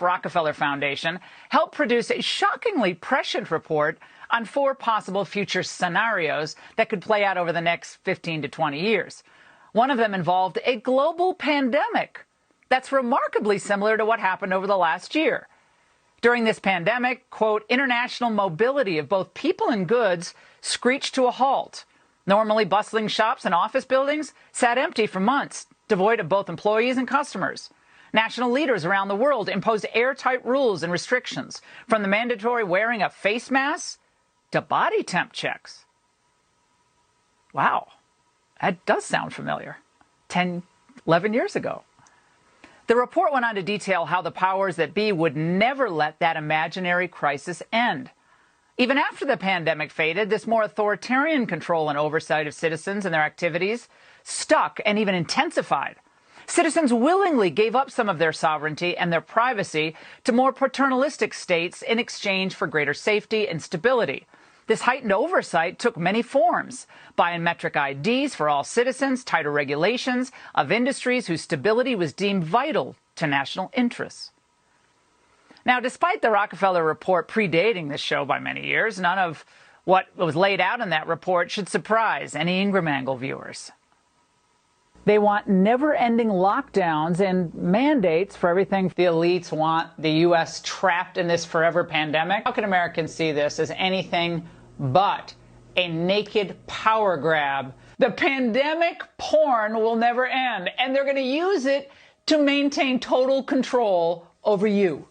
Rockefeller Foundation helped produce a shockingly prescient report on 4 possible future scenarios that could play out over the next 15 to 20 years. One of them involved a global pandemic that's remarkably similar to what happened over the last year. During this pandemic, quote, international mobility of both people and goods screeched to a halt. Normally bustling shops and office buildings sat empty for months, devoid of both employees and customers. National leaders around the world imposed airtight rules and restrictions, from the mandatory wearing of face masks to body temp checks. Wow, that does sound familiar. 10, 11 years ago. The report went on to detail how the powers that be would never let that imaginary crisis end. Even after the pandemic faded, this more authoritarian control and oversight of citizens and their activities stuck and even intensified. Citizens willingly gave up some of their sovereignty and their privacy to more paternalistic states in exchange for greater safety and stability. This heightened oversight took many forms: biometric IDs for all citizens, tighter regulations of industries whose stability was deemed vital to national interests. Now, despite the Rockefeller report predating this show by many years, none of what was laid out in that report should surprise any Ingram Angle viewers. They want never-ending lockdowns and mandates for everything. The elites want the U.S. trapped in this forever pandemic. How can Americans see this as anything but a naked power grab? The pandemic porn will never end, and they're going to use it to maintain total control over you.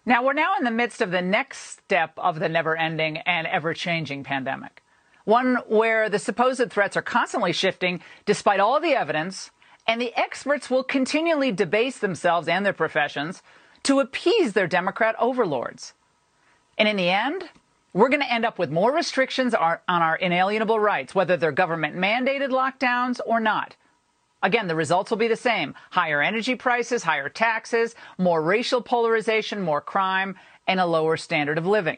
Now, we're now in the midst of the next step of the never-ending and ever-changing pandemic. One where the supposed threats are constantly shifting despite all the evidence, and the experts will continually debase themselves and their professions to appease their Democrat overlords. And in the end, we're going to end up with more restrictions on our inalienable rights, whether they're government-mandated lockdowns or not. Again, the results will be the same: higher energy prices, higher taxes, more racial polarization, more crime, and a lower standard of living.